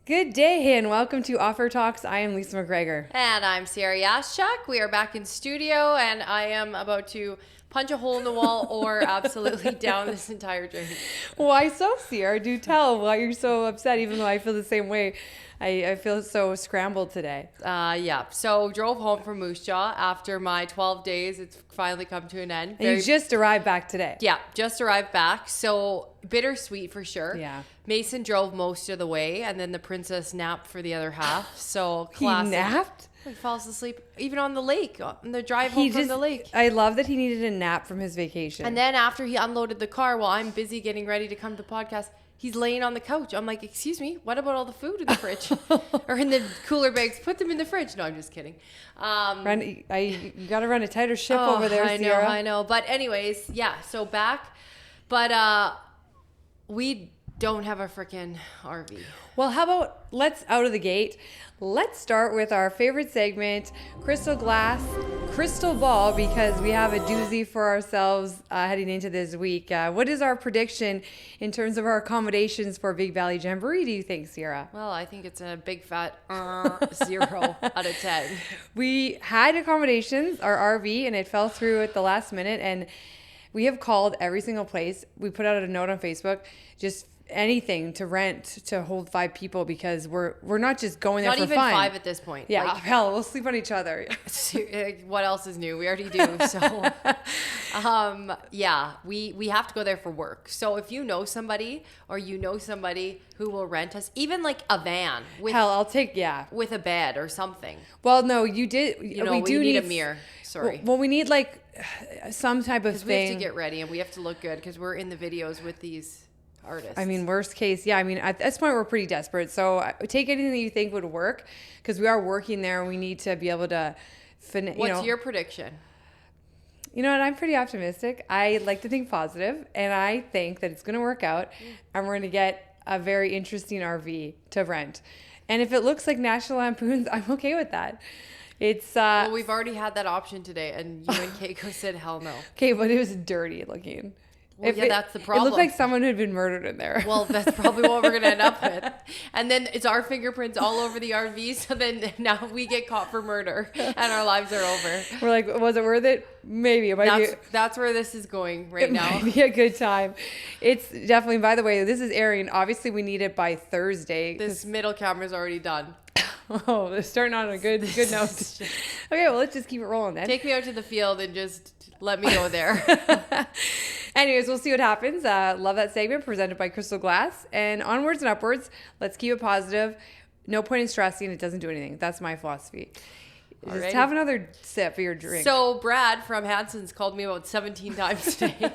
Good day and welcome to Offer Talks. I am Lisa McGregor. And I'm Ciara Yaschuk. We are back in studio and I am about to punch a hole in the wall or absolutely down this entire drink. Why so, Ciara? Do tell why you're so upset, even though I feel the same way. I feel so scrambled today. So drove home from Moose Jaw after my 12 days. It's finally come to an end. And you just arrived back today. Yeah, just arrived back. So bittersweet for sure. Yeah. Mason drove most of the way and then the princess napped for the other half. So classic. He napped? He falls asleep even on the lake, on the drive home from the lake. I love that he needed a nap from his vacation. And then after he unloaded the car while I'm busy getting ready to come to the podcast, he's laying on the couch. I'm like, excuse me, what about all the food in the fridge? Or in the cooler bags? Put them in the fridge. No, I'm just kidding. You got to run a tighter ship over there, Ciara. I know. But anyways, yeah, so back. But we don't have a freaking RV. Well, how about let's out of the gate. Let's start with our favorite segment, Crystal Ball, because we have a doozy for ourselves heading into this week. What is our prediction in terms of our accommodations for Big Valley Jamboree, do you think, Ciara? Well, I think it's a big fat 0 out of 10. We had accommodations, our RV, and it fell through at the last minute, and we have called every single place. We put out a note on Facebook, just anything to rent to hold 5 people, because we're not just going there not for even fun. 5 at this point. Yeah, like, hell, we'll sleep on each other. What else is new? We already do. So we have to go there for work. So if you know somebody or you know somebody who will rent us even like a van with I'll take with a bed or something. Well, no, you did. We do need a mirror. Sorry. Well, we need like some type of thing. We have to get ready and we have to look good because we're in the videos with these artists. I mean, worst case, yeah. I mean, at this point, we're pretty desperate. So take anything that you think would work, because we are working there and we need to be able to What's your prediction? You know what? I'm pretty optimistic. I like to think positive, and I think that it's going to work out, and we're going to get a very interesting RV to rent. And if it looks like National Lampoon's, I'm okay with that. It's well, we've already had that option today, and you and Keiko said hell no. Okay, but it was dirty looking. Well, that's the problem. It looked like someone who had been murdered in there. Well, that's probably what we're going to end up with. And then it's our fingerprints all over the RV. So then now we get caught for murder and our lives are over. We're like, was it worth it? Maybe. That's where this is going right now. It might be a good time. It's definitely, by the way, this is airing. Obviously, we need it by Thursday. This middle camera's already done. Oh, they're starting on a good note. Okay, well, let's just keep it rolling then. Take me out to the field and just let me go there. Anyways, we'll see what happens. Love that segment presented by Crystal Glass. And onwards and upwards, let's keep it positive. No point in stressing. It doesn't do anything. That's my philosophy. Just have another sip of your drink. So Brad from Hanson's called me about 17 times today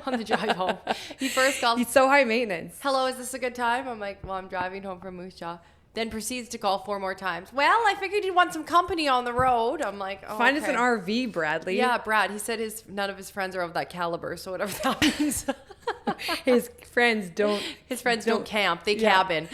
on the drive home. He first called. He's so high maintenance. Hello, is this a good time? I'm like, well, I'm driving home from Moose Jaw. Then proceeds to call 4 more times. Well, I figured you'd want some company on the road. I'm like, oh, Find us an RV, Bradley. Yeah, Brad. He said none of his friends are of that caliber, so whatever that means. His friends don't. His friends don't camp. They cabin.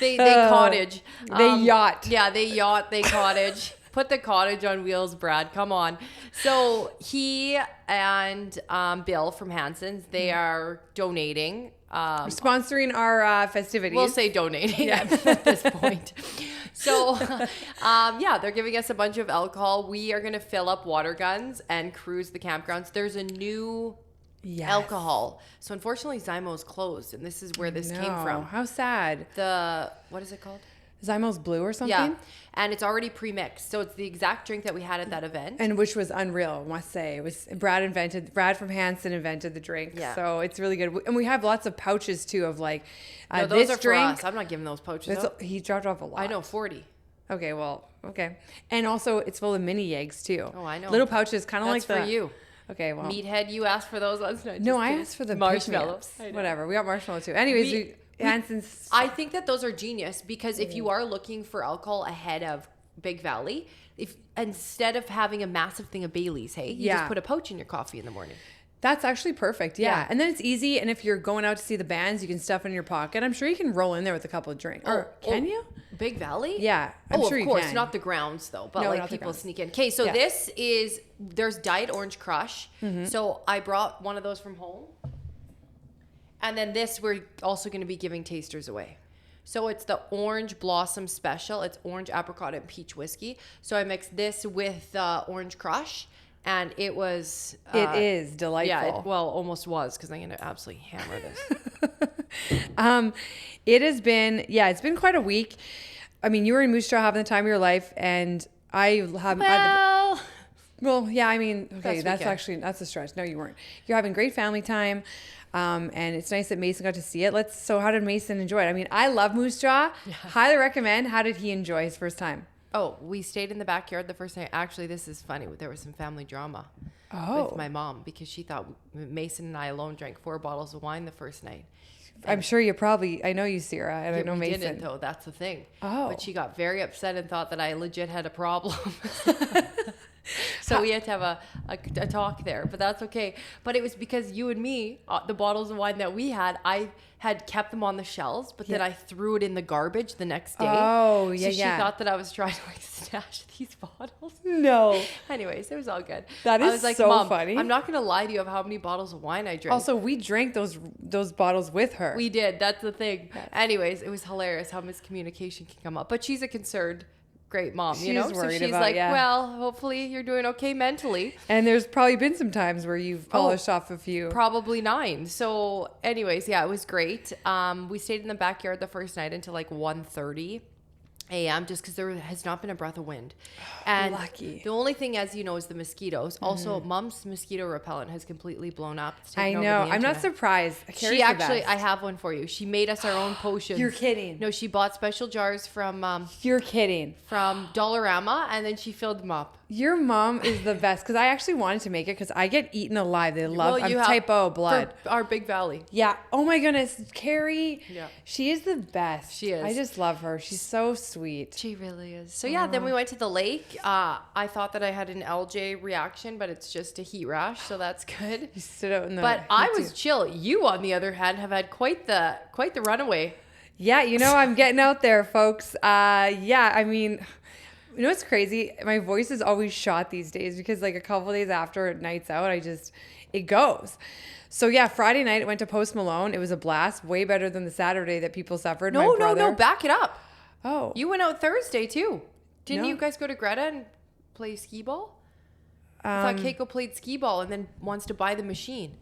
They cottage. They yacht. Yeah, they yacht. They cottage. Put the cottage on wheels, Brad. Come on. So he and Bill from Hanson's, they are donating. Sponsoring our festivities. We'll say donating at this point. So, they're giving us a bunch of alcohol. We are going to fill up water guns and cruise the campgrounds. There's a new alcohol. So, unfortunately, Zymo's closed, and this is where this came from. How sad. What is it called? Zymo's Blue or something? Yeah, and it's already pre-mixed. So it's the exact drink that we had at that event. And which was unreal, I must say. It was Brad from Hanson invented the drink. Yeah. So it's really good. And we have lots of pouches too of like no, those are drink. For us. I'm not giving those pouches out. He dropped off a lot. I know, 40. Okay, well, okay. And also it's full of mini YEGs too. Oh, I know. Little pouches, kind of like That's for you. Okay, well. Meathead, you asked for those ones? No, I asked for the marshmallows. Whatever, we got marshmallow too. Anyways, Hanson's. I think that those are genius because if you are looking for alcohol ahead of Big Valley, if instead of having a massive thing of Baileys, you just put a pouch in your coffee in the morning. That's actually perfect. Yeah. And then it's easy. And if you're going out to see the bands, you can stuff it in your pocket. I'm sure you can roll in there with a couple of drinks. Can you? Big Valley? Yeah. I'm sure of course. You can. Not the grounds, though. But like people sneak in. Okay, so this is, there's Diet Orange Crush. Mm-hmm. So I brought one of those from home. And then this, we're also going to be giving tasters away. So it's the Orange Blossom Special. It's orange, apricot, and peach whiskey. So I mixed this with Orange Crush, and it was... it is delightful. Yeah, almost was, because I'm going to absolutely hammer this. It has been, it's been quite a week. I mean, you were in Moose Jaw having the time of your life, and I have... Well, yeah, I mean, okay, that's a stretch. No, you weren't. You're having great family time. And it's nice that Mason got to see it. So how did Mason enjoy it? I mean, I love Moose Jaw. Yeah. Highly recommend. How did he enjoy his first time? Oh, we stayed in the backyard the first night. Actually, this is funny. There was some family drama with my mom because she thought Mason and I alone drank 4 bottles of wine the first night. I'm sure I know you, Ciara, and I know Mason. Didn't, though. That's the thing. Oh. But she got very upset and thought that I legit had a problem. So we had to have a talk there, but that's okay. But it was because you and me, the bottles of wine that we had, I had kept them on the shelves, but then I threw it in the garbage the next day. Oh, yeah, so she thought that I was trying to stash these bottles. No. Anyways, it was all good. That is I was like, so Mom, funny. I'm not going to lie to you of how many bottles of wine I drank. Also, we drank those bottles with her. We did. That's the thing. Yes. Anyways, it was hilarious how miscommunication can come up. But she's a concerned, great mom, She's worried so she's about, like, well, hopefully you're doing okay mentally. And there's probably been some times where you've polished off a few. Probably 9. So anyways, yeah, it was great. We stayed in the backyard the first night until like 1:30 a.m. just because there has not been a breath of wind. And lucky. The only thing, as you know, is the mosquitoes. Also, Mom's mosquito repellent has completely blown up. It's I taken know. over the I'm not internet. surprised. She actually, I have one for you. She made us our own potions. You're kidding. No, she bought special jars from You're kidding. Dollarama, and then she filled them up. Your mom is the best because I actually wanted to make it because I get eaten alive. They love. Well, I'm you have type O blood. For our Big Valley. Yeah. Oh my goodness, Carrie. Yeah. She is the best. She is. I just love her. She's so sweet. She really is. So yeah, then we went to the lake. I thought that I had an LJ reaction, but it's just a heat rash, so that's good. You stood out in the. But I was too. chill. You, on the other hand, have had quite the runaway. Yeah, I'm getting out there, folks. Yeah, I mean, you know what's crazy? My voice is always shot these days because like a couple days after nights out, it goes. So yeah, Friday night I went to Post Malone. It was a blast, way better than the Saturday that people suffered. No, back it up. Oh, You went out Thursday too. Didn't No. you guys go to Greta and play skee ball? I thought Keiko played skee ball and then wants to buy the machine.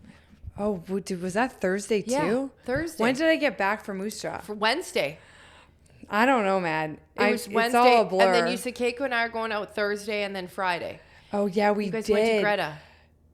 Oh, was that Thursday too? Yeah, Thursday. When did I get back from Moose Jaw? For Wednesday. I don't know, man. It was Wednesday. It's all a blur. And then you said Keiko and I are going out Thursday and then Friday. Oh yeah, we You guys did. went to Greta.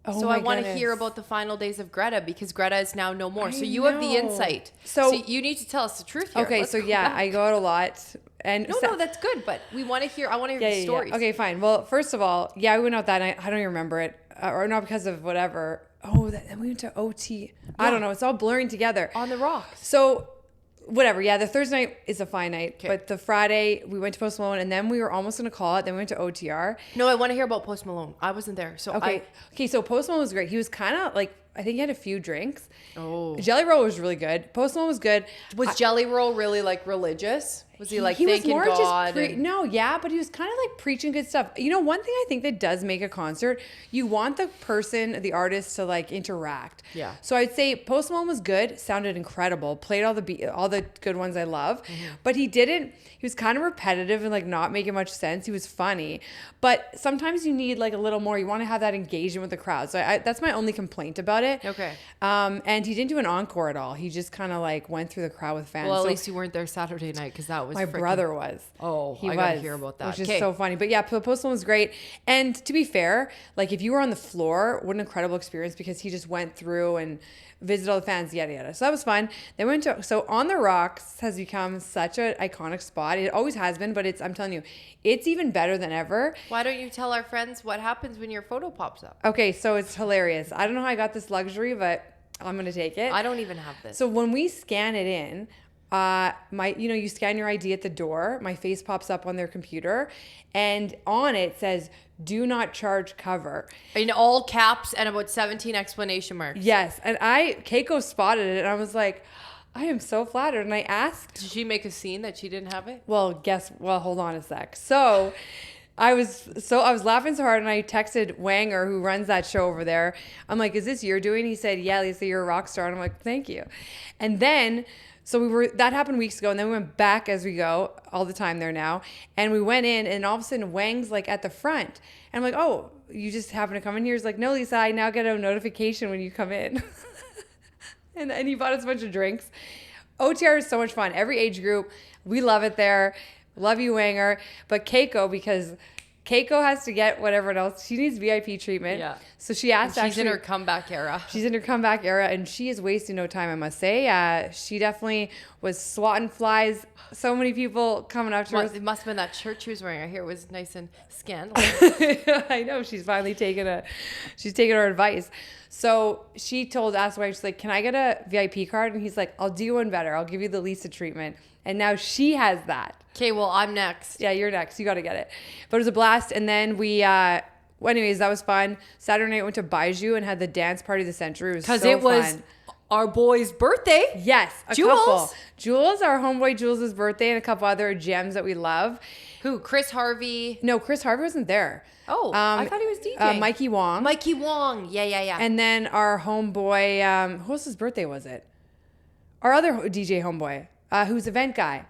Oh, So my I want to goodness. hear about the final days of Greta because Greta is now no more. I So you have the know. insight. So- So you need to tell us the truth here. Okay, Let's so go yeah, back. I go out a lot, and No, that's good, but I want to hear the stories. Okay, fine. Well, first of all, yeah, we went out that night. I don't even remember it, or not because of whatever. Oh, then we went to OT. I don't know. It's all blurring together. On the rocks. So, whatever. Yeah, the Thursday night is a fine night, Okay. but the Friday we went to Post Malone, and then we were almost gonna call it. Then we went to OTR. No, I want to hear about Post Malone. I wasn't there. So Okay. So Post Malone was great. He was kind of like, I think he had a few drinks. Oh. Jelly Roll was really good. Post Malone was good. Was Jelly Roll really like religious? Was he like he was thanking more God? just no, yeah, but he was kind of like preaching good stuff. You know, one thing I think that does make a concert, you want the person, the artist, to like interact. Yeah. So I'd say Post Malone was good, sounded incredible, played all the good ones I love, but he didn't. He was kind of repetitive and like not making much sense. He was funny, but sometimes you need like a little more. You want to have that engagement with the crowd. So that's my only complaint about it. Okay. And he didn't do an encore at all. He just kind of like went through the crowd with fans. Well, at So- least you weren't there Saturday night because that was my brother was. Oh, he I gotta hear about that. which is Okay. so funny. But yeah, Post Malone was great. And to be fair, like if you were on the floor, what an incredible experience because he just went through and visited all the fans, yada yada. So that was fun. Then we went to On the Rocks has become such an iconic spot. It always has been, but I'm telling you, it's even better than ever. Why don't you tell our friends what happens when your photo pops up? Okay, so it's hilarious. I don't know how I got this luxury, but I'm gonna take it. I don't even have this. So when we scan it in, you scan your ID at the door, my face pops up on their computer, and on it says, "Do not charge cover." In all caps and about 17 exclamation marks. Yes. And Keiko spotted it, and I was like, I am so flattered. And I asked, Did she make a scene that she didn't have it? well, hold on a sec. So I was laughing so hard, and I texted Wanger, who runs that show over there. I'm like, is this your doing? He said, yeah, Lisa, you're a rock star. And I'm like, thank you. And then So that happened weeks ago, and then we went back as we go all the time there now. And we went in, and all of a sudden Wang's like at the front. And I'm like, oh, you just happen to come in here? He's like, no, Lisa, I now get a notification when you come in. and he bought us a bunch of drinks. OTR is so much fun. Every age group, we love it there. Love you, Wanger. But Keiko, because Keiko has to get whatever else. She needs VIP treatment. Yeah. So she asked. She's in her comeback era. She's in her comeback era, and she is wasting no time, I must say. She definitely was swatting flies. So many people coming up to her. It must have been that shirt she was wearing. I hear it was nice and scandalous. I know. She's finally taken her advice. So she told us, she's like, can I get a VIP card? And he's like, I'll do one better. I'll give you the Lisa treatment. And now she has that. Okay, well, I'm next. Yeah, you're next. You got to get it. But it was a blast. And then anyways, that was fun. Saturday night, went to Baiju and had the dance party of the century. It was so fun. Because it was our boy's birthday. Yes, a Jules. couple. Jules, our homeboy Jules' birthday, and a couple other gems that we love. Who? Chris Harvey? No, Chris Harvey wasn't there. Oh, I thought he was DJing. Mikey Wong. Mikey Wong. Yeah. And then our homeboy, who else's birthday was it? Our other DJ homeboy, who's event guy.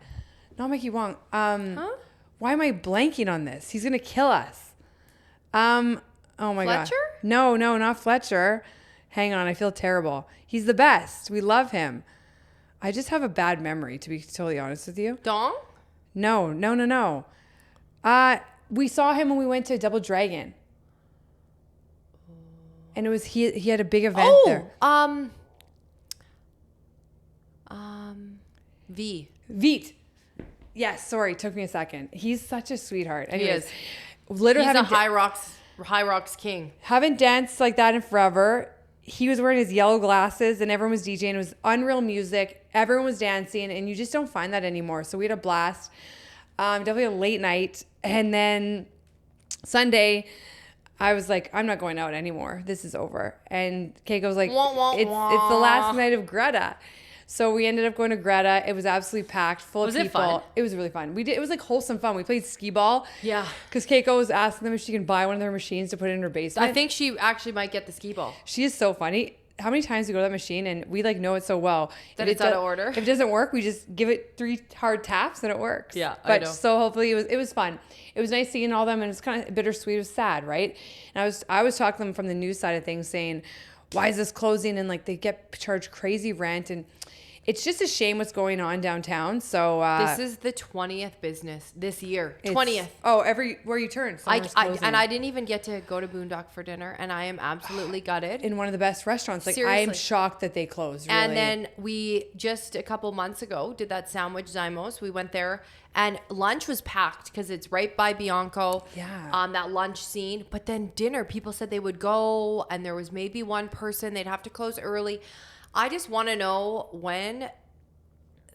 Not Mikey Wong. Why am I blanking on this? He's going to kill us. Oh my God. Fletcher? No, not Fletcher. Hang on. I feel terrible. He's the best. We love him. I just have a bad memory, to be totally honest with you. Dong? No. We saw him when we went to Double Dragon. And it was he had a big event there. Veet. Yes, sorry, took me a second. He's such a sweetheart. Anyways, He is. Literally He's a High Rocks king. Haven't danced like that in forever. He was wearing his yellow glasses and everyone was DJing. It was unreal music. Everyone was dancing and you just don't find that anymore. So we had a blast. Definitely a late night. And then Sunday, I was like, I'm not going out anymore. This is over. And Keiko was like, it's the last night of Greta. So we ended up going to Greta. It was absolutely packed, full of people. Was it fun? It was really fun. It was like wholesome fun. We played skee ball. Yeah. Because Keiko was asking them if she can buy one of their machines to put in her basement. I think she actually might get the skee ball. She is so funny. How many times we go to that machine and we like know it so well that it's out of order. If it doesn't work, we just give it 3 hard taps and it works. Yeah, but I know. So hopefully it was fun. It was nice seeing all them and it's kind of bittersweet. It was sad, right? And I was talking to them from the news side of things, saying, why is this closing? And like they get charged crazy rent and it's just a shame what's going on downtown. So this is the 20th business this year. 20th. Oh, everywhere you turn, I didn't even get to go to Boondock for dinner, and I am absolutely gutted. In one of the best restaurants. Like Seriously. I am shocked that they closed. Really. And then we just a couple months ago did that sandwich Zymos. We went there, and lunch was packed because it's right by Bianco. Yeah. That lunch scene, but then dinner, people said they would go, and there was maybe one person they'd have to close early. I just want to know when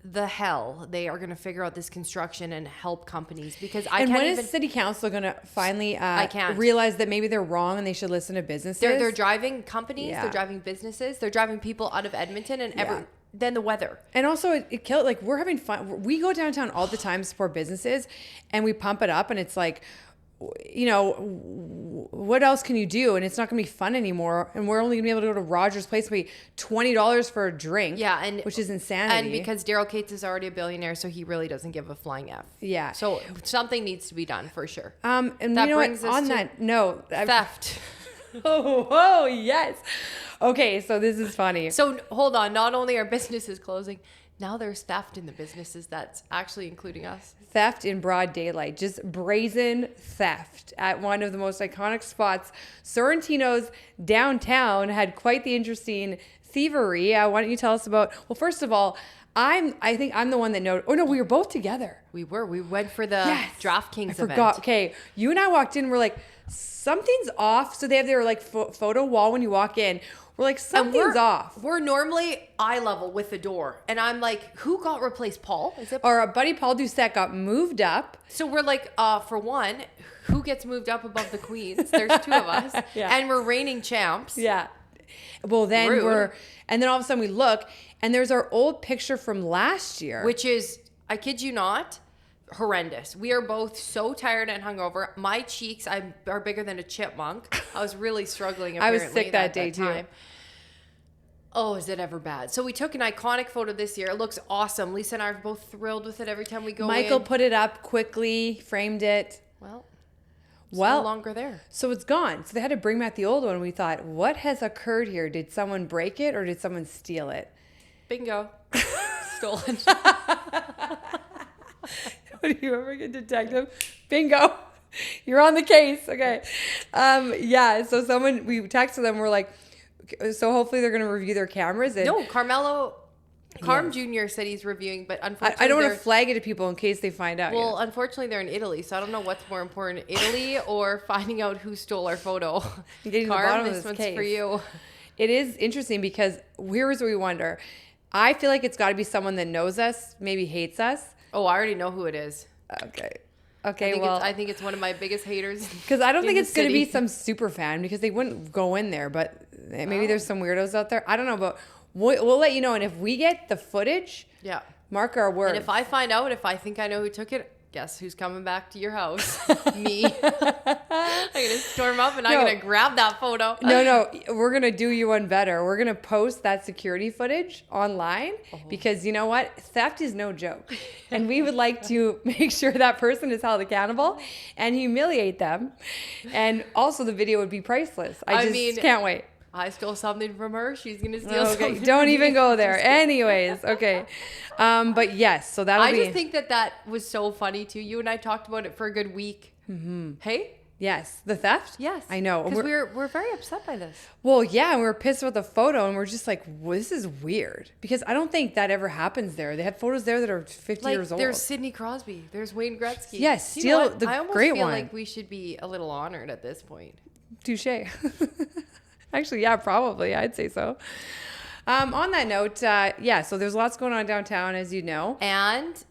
the hell they are going to figure out this construction and help companies, because I can't when even... is city council going to finally I can't. realize that maybe they're wrong and they should listen to businesses? They're driving companies, Yeah. they're driving businesses, they're driving people out of Edmonton and then the weather. And also it killed, like we're having fun. We go downtown all the time to support businesses and we pump it up and it's like, you know, what else can you do? And it's not going to be fun anymore. And we're only going to be able to go to Rogers Place and pay $20 for a drink. Yeah, and which is insanity. And because Daryl Cates is already a billionaire, so he really doesn't give a flying F. Yeah. So something needs to be done for sure. And that you know brings what? us On to that note, theft. Oh, yes. Okay, so this is funny. So hold on. Not only are businesses closing, now there's theft in the businesses that's actually including us. Theft in broad daylight, just brazen theft at one of the most iconic spots. Sorrentino's downtown had quite the interesting thievery. Why don't you tell us about? Well, first of all, I think I'm the one that noticed. Oh no, we were both together. We went for the DraftKings event. I forgot. Okay, you and I walked in. We're like, something's off. So they have their like photo wall when you walk in. We're like, something's off. We're normally eye level with the door. And I'm like, who got replaced? Paul? Is it? Our buddy Paul Doucette got moved up. So we're like, for one, who gets moved up above the queens? There's 2 of us. Yeah. And we're reigning champs. Yeah. Well, then Rude. and then all of a sudden we look and there's our old picture from last year. Which is, I kid you not, horrendous. We are both so tired and hungover. My cheeks are bigger than a chipmunk. I was really struggling. I was sick that day too. Oh, is it ever bad? So we took an iconic photo this year. It looks awesome. Lisa and I are both thrilled with it every time we go Michael in. put it up quickly, framed it. Well, it's no longer there. So it's gone. So they had to bring back the old one. We thought, what has occurred here? Did someone break it or did someone steal it? Bingo. Stolen. Would you ever get detective? Bingo. You're on the case. Okay. Yeah. So we texted them. We're like, so hopefully they're going to review their cameras. And No, Carm Jr. said he's reviewing, but unfortunately, I don't want to flag it to people in case they find out. Well, unfortunately, they're in Italy, so I don't know what's more important, Italy or finding out who stole our photo. Getting to the bottom of this one's case. For you. It is interesting because here's what we wonder. I feel like it's got to be someone that knows us, maybe hates us. Oh, I already know who it is. Okay. I think it's one of my biggest haters. Because I don't think it's going to be some super fan because they wouldn't go in there, but maybe there's some weirdos out there. I don't know, but we'll let you know. And if we get the footage, mark our words. And if I find out, if I think I know who took it, guess who's coming back to your house? Me. I'm going to storm up and I'm going to grab that photo. No, we're going to do you one better. We're going to post that security footage online because you know what? Theft is no joke. And we would like to make sure that person is held accountable and humiliate them. And also the video would be priceless. I mean, can't wait. I stole something from her. She's going to steal something. Don't even go there. Anyways, okay. But yes, so that'll be... I just think that was so funny too. You and I talked about it for a good week. Mm-hmm. Hey? Yes. The theft? Yes. I know. Because we're very upset by this. Well, yeah, and we were pissed about the photo and we're just like, well, this is weird. Because I don't think that ever happens there. They have photos there that are 50 years old. There's Sidney Crosby. There's Wayne Gretzky. Yes, steal the great one. I almost feel like we should be a little honored at this point. Touche. Actually, yeah, probably. I'd say so. On that note, so there's lots going on downtown, as you know. And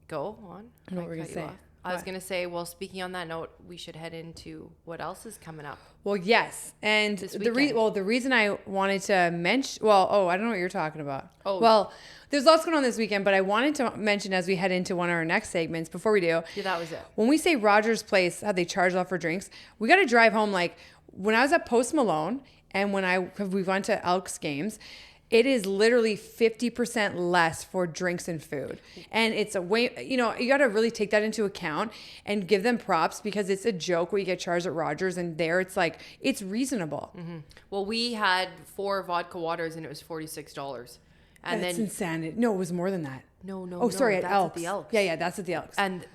go on. I know what we're going to say. I was going to say, well, speaking on that note, we should head into what else is coming up. Well, yes. And the reason I wanted to mention, I don't know what you're talking about. Oh. Well, there's lots going on this weekend, but I wanted to mention as we head into one of our next segments, before we do. Yeah, that was it. When we say Rogers Place, how they charge a lot for drinks, we got to drive home. Like when I was at Post Malone and we went to Elks games, it is literally 50% less for drinks and food. And it's a way, you got to really take that into account and give them props because it's a joke what you get charged at Rogers and there it's like, it's reasonable. Mm-hmm. Well, we had 4 vodka waters and it was $46. And that's insanity. No, it was more than that. No. Oh, sorry, at Elks. At the Elks. Yeah, that's at the Elks. And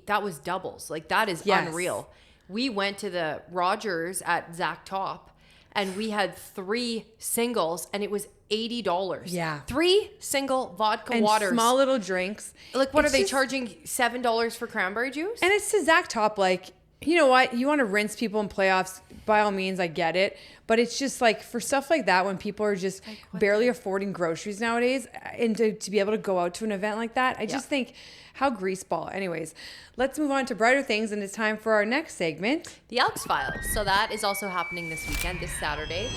that was doubles. Like that is unreal. We went to the Rogers at Zach Top and we had 3 singles and it was $80. Yeah. 3 single vodka and waters. Small little drinks. Like what are they charging $7 for cranberry juice? And it's to Zach Top, like, you know what? You want to rinse people in playoffs, by all means, I get it. But it's just like for stuff like that, when people are just barely affording groceries nowadays, and to be able to go out to an event like that, I just think how greaseball. Anyways, let's move on to brighter things, and it's time for our next segment. The Elks Files. So that is also happening this weekend, this Saturday.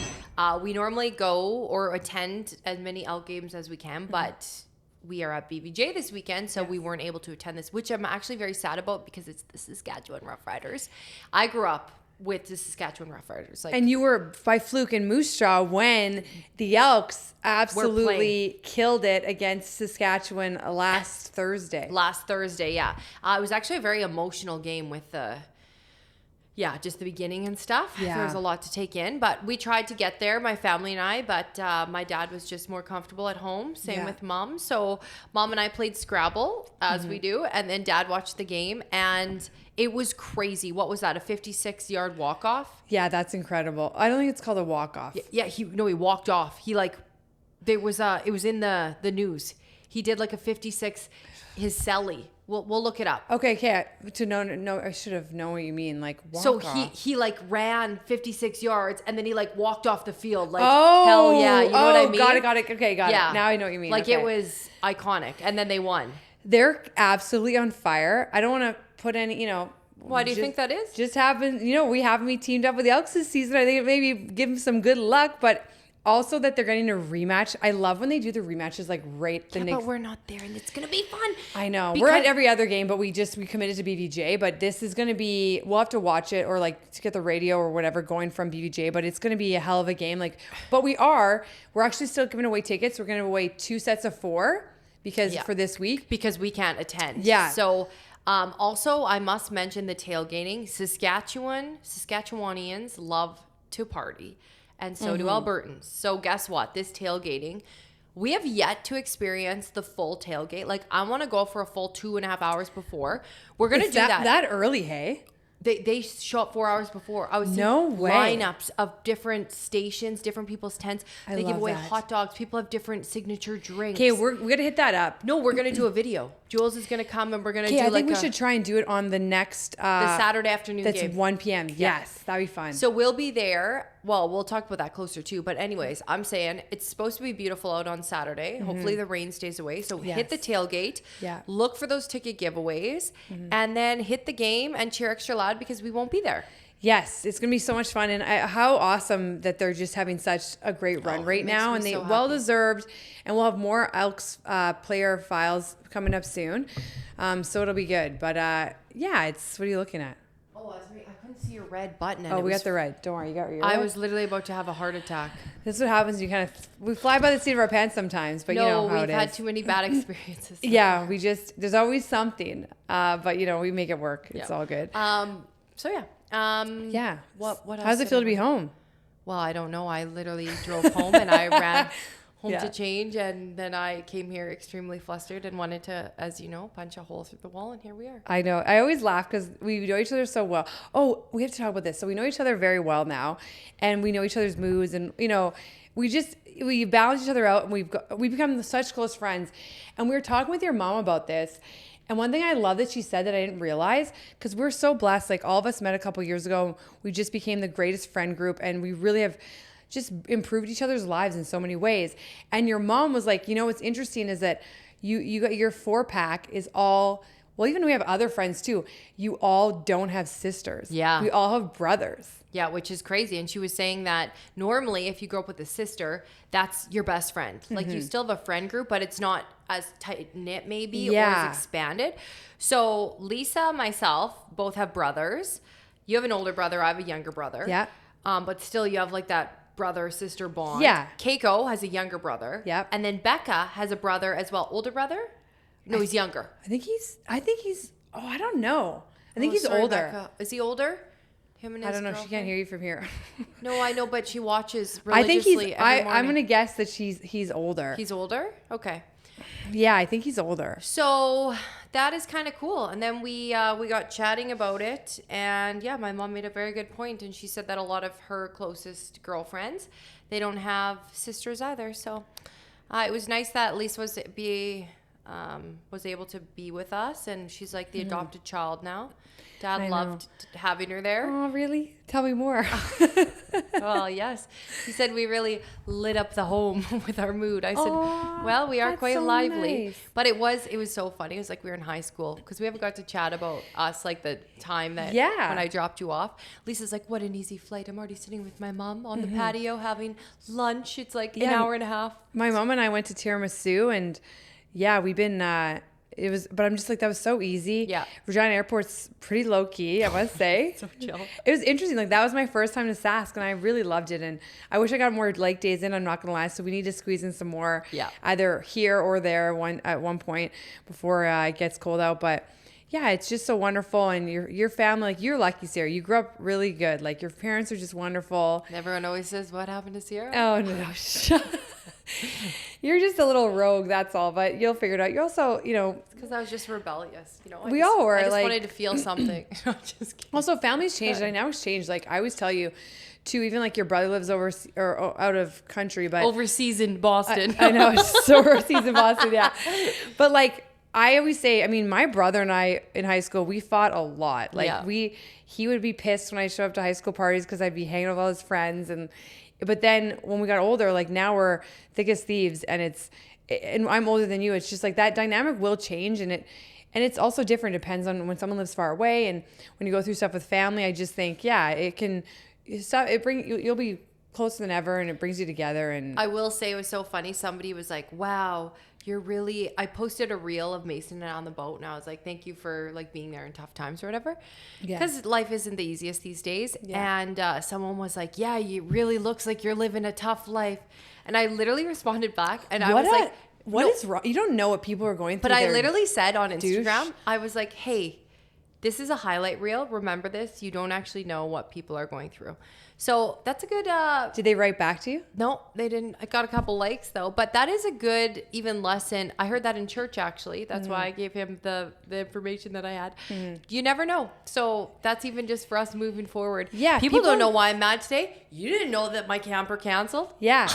We normally go or attend as many Elk games as we can, but we are at BVJ this weekend, so we weren't able to attend this, which I'm actually very sad about because it's the Saskatchewan Roughriders. I grew up with the Saskatchewan Roughriders. And you were by fluke in Moose Jaw when the Elks absolutely killed it against Saskatchewan last Thursday. Yeah. It was actually a very emotional game with just the beginning and stuff. Yeah. There was a lot to take in, but we tried to get there, my family and I, but my dad was just more comfortable at home. Same with mom. So mom and I played Scrabble as we do, and then dad watched the game, and it was crazy. What was that? A 56-yard walk-off? Yeah, that's incredible. I don't think it's called a walk-off. Yeah, he walked off. He it was in the news. He did like a 56, his celly. We'll look it up. Okay. To know, I should have known what you mean. Like walk so off. he ran 56 yards and then he walked off the field. Like hell yeah, you know what I mean? Got it. Okay, got it. Now I know what you mean. It was iconic, and then they won. They're absolutely on fire. I don't want to put any, Why do you think that is? Just happened. We haven't teamed up with the Elks this season. I think it maybe give them some good luck, but also that they're getting a rematch. I love when they do the rematches like right the next. But we're not there, and it's gonna be fun. I know we're at every other game, but we committed to BVJ. But this is gonna be, we'll have to watch it or like to get the radio or whatever going from BVJ. But it's gonna be a hell of a game. Like, but we're actually still giving away tickets. We're gonna give away 2 sets of 4 because for this week because we can't attend. Yeah. So. Also, I must mention the tailgating. Saskatchewanians love to party, and so do Albertans. So guess what? This tailgating, we have yet to experience the full tailgate. Like, I want to go for a full 2.5 hours before. We're going to do that. That early, hey? They show up 4 hours before. I was seeing lineups of different stations, different people's tents. They give away hot dogs. People have different signature drinks. Okay, we're gonna hit that up. No, we're gonna do a video. Jules is gonna come and we're gonna do I think we should try and do it on the next the Saturday afternoon that's game. 1 p.m. Yes, that'd be fun. So we'll be there. Well, we'll talk about that closer too. But anyways, I'm saying it's supposed to be beautiful out on Saturday. Hopefully the rain stays away. So hit the tailgate. Yeah. Look for those ticket giveaways, and then hit the game and cheer extra loud because we won't be there. Yes, it's going to be so much fun. And how awesome that they're just having such a great run right now. And they so well deserved. And we'll have more Elks player files coming up soon. So it'll be good. But what are you looking at? Oh, I couldn't see your red button. And we got the red. Don't worry, you got your red. I was literally about to have a heart attack. This is what happens. We fly by the seat of our pants sometimes, but you know how it is. we've had too many bad experiences. Yeah, there's always something. But we make it work. It's all good. So yeah. What else? How does it feel to be home? Well, I don't know. I literally drove home and I ran home to change, and then I came here extremely flustered and wanted to, as you know, punch a hole through the wall, and here we are. I know. I always laugh because we know each other so well. Oh, we have to talk about this. So we know each other very well now, and we know each other's moods, and we balance each other out, and we've become such close friends. And we were talking with your mom about this. And one thing I love that she said that I didn't realize, because we're so blessed, like all of us met a couple years ago, we just became the greatest friend group, and we really have just improved each other's lives in so many ways. And your mom was like, what's interesting is that you got your 4-pack is all, well, even we have other friends too, you all don't have sisters. Yeah. We all have brothers. Yeah, which is crazy. And she was saying that normally if you grow up with a sister, that's your best friend. Like you still have a friend group, but it's not as tight knit maybe or as expanded. So Lisa, myself, both have brothers. You have an older brother. I have a younger brother. Yeah. But still you have like that brother-sister bond. Yeah. Keiko has a younger brother. Yep. And then Becca has a brother as well. Older brother? No, he's younger. I think he's, I don't know. I think he's older. Becca. Is he older? Him and his I don't know. girlfriend? She can't hear you from here. No, I know, but she watches I think religiously every morning. I'm going to guess that he's older. He's older? Okay. Yeah, I think he's older. So that is kind of cool. And then we got chatting about it. And yeah, my mom made a very good point. And she said that a lot of her closest girlfriends, they don't have sisters either. So it was nice that Lisa was able to be with us. And she's like the adopted child now. Dad loved having her there. Oh, really? Tell me more. Well, yes. He said we really lit up the home with our mood. I said, well, we are quite so lively. Nice. But it was so funny. It was like we were in high school because we haven't got to chat about us, like the time that when I dropped you off. Lisa's like, what an easy flight. I'm already sitting with my mom on the patio having lunch. It's like an hour and a half. My mom and I went to tiramisu, and we've been... but I'm just like, that was so easy. Yeah. Regina Airport's pretty low key, I must say. So chill. It was interesting. Like, that was my first time to Sask, and I really loved it. And I wish I got more lake days in, I'm not going to lie. So we need to squeeze in some more, either here or there at one point before it gets cold out. But yeah, it's just so wonderful. And your family, like, you're lucky, Ciara. You grew up really good. Like, your parents are just wonderful. And everyone always says, what happened to Ciara? Oh, no. You're just a little rogue, that's all. But you'll figure it out. You're also, because I was just rebellious. We all were. I just wanted to feel something. Just kidding. Also, families change. Dynamics change. Like, I always tell you, too, even like your brother lives or out of country, but overseas in Boston. I know, so overseas in Boston, yeah. But like, I always say, I mean, my brother and I in high school, we fought a lot. Like he would be pissed when I show up to high school parties because I'd be hanging with all his friends. But then when we got older, like now we're thick as thieves, and I'm older than you. It's just like that dynamic will change, and it's also different. It depends on when someone lives far away, and when you go through stuff with family. I just think, it can, you'll be closer than ever, and it brings you together. And I will say it was so funny. Somebody was like, wow, you're really, I posted a reel of Mason and I on the boat, and I was like, thank you for like being there in tough times or whatever. Because life isn't the easiest these days. Yeah. And someone was like, yeah, you really looks like you're living a tough life. And I literally responded back, and I was like, what is wrong? You don't know what people are going through. But I literally said on Instagram, I was like, hey, this is a highlight reel. Remember this. You don't actually know what people are going through. So that's a good... Did they write back to you? No, they didn't. I got a couple likes, though. But that is a good even lesson. I heard that in church, actually. That's why I gave him the information that I had. You never know. So that's even just for us moving forward. Yeah. People don't know why I'm mad today. You didn't know that my camper canceled. Yeah.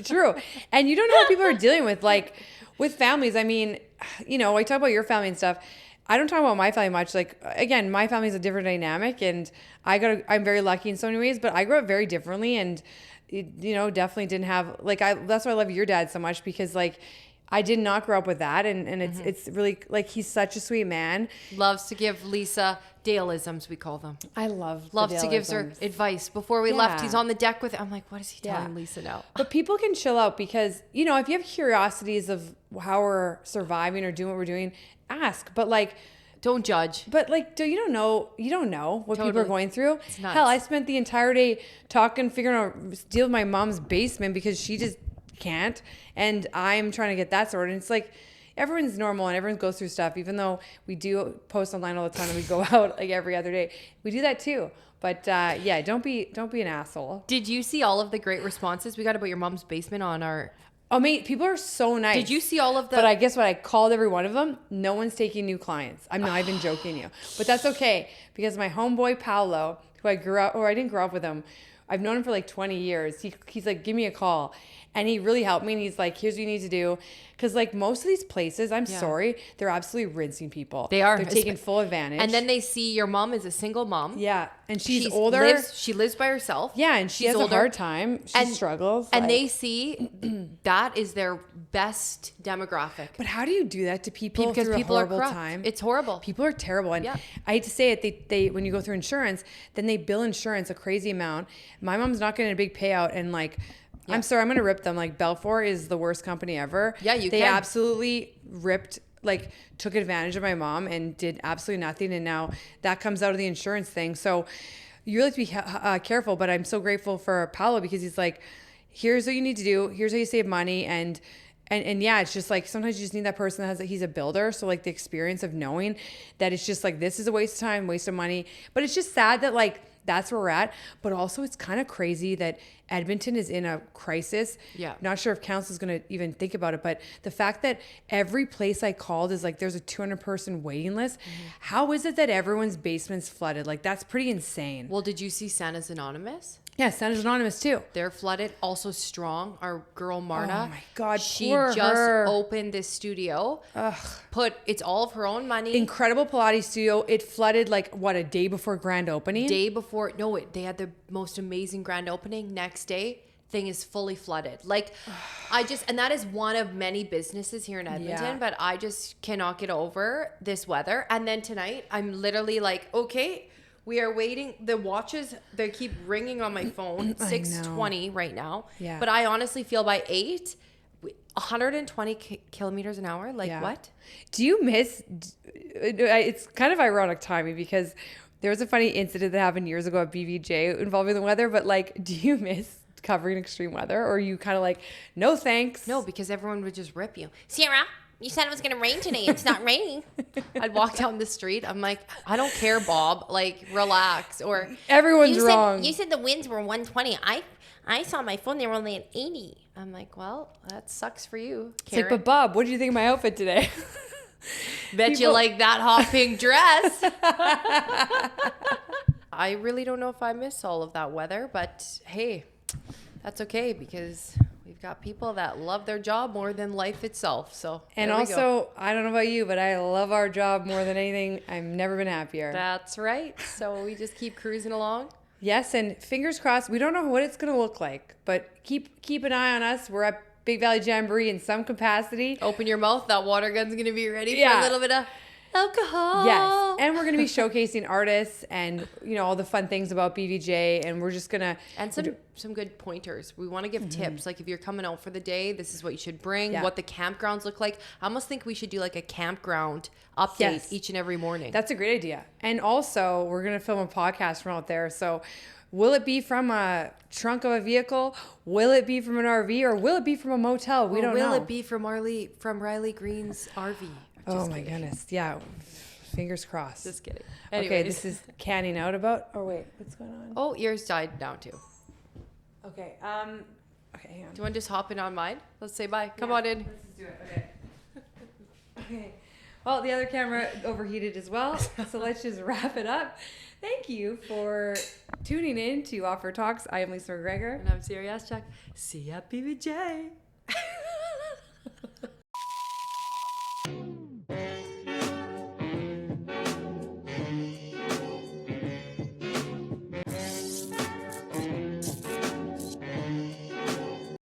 True. And you don't know what people are dealing with. Like, with families, I mean, you know, I talk about your family and stuff. I don't talk about my family much. Like, again, my family is a different dynamic, and I'm very lucky in so many ways, but I grew up very differently, and you know, definitely didn't have, like, that's why I love your dad so much, because like, I did not grow up with that, and it's really, like, he's such a sweet man. Loves to give Lisa Daleisms, we call them. I loves to give her advice. Before we left, he's on the deck with it. I'm like, what is he telling Lisa now? But people can chill out, because, you know, if you have curiosities of how we're surviving or doing what we're doing, ask. But like, don't judge. But like, you don't know what people are going through. It's nuts. Hell, I spent the entire day figuring out deal with my mom's basement because she just can't, and I'm trying to get that sorted. And it's like, everyone's normal and everyone goes through stuff, even though we do post online all the time and we go out like every other day. We do that too. But yeah, don't be an asshole. Did you see all of the great responses we got about your mom's basement on our... Oh, mate, people are so nice. Did you see all of the... But I guess what, I called every one of them. No one's taking new clients. I'm not even joking you. But that's okay, because my homeboy Paolo, who I didn't grow up with him. I've known him for like 20 years. He's like, give me a call. And he really helped me. And he's like, here's what you need to do. Because like most of these places, I'm sorry, they're absolutely rinsing people. They are. They're taking full advantage. And then they see your mom is a single mom. Yeah. And she's older. She lives by herself. Yeah. And she has older. A hard time. She struggles. And they see that is their best demographic. But how do you do that to people because through people a horrible are corrupt. time? It's horrible. People are terrible. And I hate to say it, they when you go through insurance, then they bill insurance a crazy amount. My mom's not getting a big payout, and like, I'm sorry, I'm going to rip them. Like, Belfour is the worst company ever. Yeah, They absolutely took advantage of my mom and did absolutely nothing. And now that comes out of the insurance thing. So you really have to be careful. But I'm so grateful for Paolo, because he's like, here's what you need to do. Here's how you save money. And yeah, it's just like, sometimes you just need that person that he's a builder. So like the experience of knowing that it's just like, this is a waste of time, waste of money. But it's just sad that like, that's where we're at. But also it's kind of crazy that Edmonton is in a crisis. Yeah. Not sure if council is going to even think about it, but the fact that every place I called is like, there's a 200-person waiting list. How is it that everyone's basement's flooded? Like, that's pretty insane. Well, did you see Santa's Anonymous? Yeah, Santa's Anonymous too. They're flooded. Also Strong, our girl Marta. Oh my God, she poor just her. opened this studio. It's all of her own money. Incredible Pilates studio. It flooded like a day before grand opening? Day before. No, they had the most amazing grand opening. Next day, thing is fully flooded. Like, and that is one of many businesses here in Edmonton, but I just cannot get over this weather. And then tonight, I'm literally like, okay, we are waiting. The watches, they keep ringing on my phone. It's 6:20 right now. Yeah. But I honestly feel by 8, 120 kilometers an hour. Like, what? Do you miss... It's kind of ironic timing, because there was a funny incident that happened years ago at BVJ involving the weather, but like, do you miss covering extreme weather, or are you kind of like, no thanks? No, because everyone would just rip you. Ciara, you said it was going to rain today. It's not raining. I'd walk down the street. I'm like, I don't care, Bob. Like, relax. Or everyone's wrong. You said the winds were 120. I saw my phone. They were only at 80. I'm like, well, that sucks for you, Karen. It's like, but Bob, what did you think of my outfit today? Bet you like that hot pink dress. I really don't know if I miss all of that weather, but hey, that's okay, because we've got people that love their job more than life itself. So, and also, I don't know about you, but I love our job more than anything. I've never been happier. That's right. So we just keep cruising along. Yes, and fingers crossed. We don't know what it's going to look like, but keep an eye on us. We're at Big Valley Jamboree in some capacity. Open your mouth. That water gun's going to be ready for a little bit of... alcohol. Yes, and we're going to be showcasing artists and, you know, all the fun things about BVJ, and we're just going to... And some good pointers. We want to give tips. Like, if you're coming out for the day, this is what you should bring, Yeah. what the campgrounds look like. I almost think we should do like a campground update each and every morning. That's a great idea. And also, we're going to film a podcast from out there, so... Will it be from a trunk of a vehicle? Will it be from an RV? Or will it be from a motel? We don't know. Will it be from Riley Green's RV? Oh my goodness. Yeah. Fingers crossed. Just kidding. Okay, Anyways. this is canning out about... Oh, wait. What's going on? Oh, yours died now too. Okay. Okay, hang on. Do you want to just hop in on mine? Let's say bye. Come on in. Let's just do it. Okay. Okay. Well, the other camera overheated as well, so let's just wrap it up. Thank you for tuning in to Offer Talks. I am Lisa McGregor. And I'm Ciara. See ya, BBJ.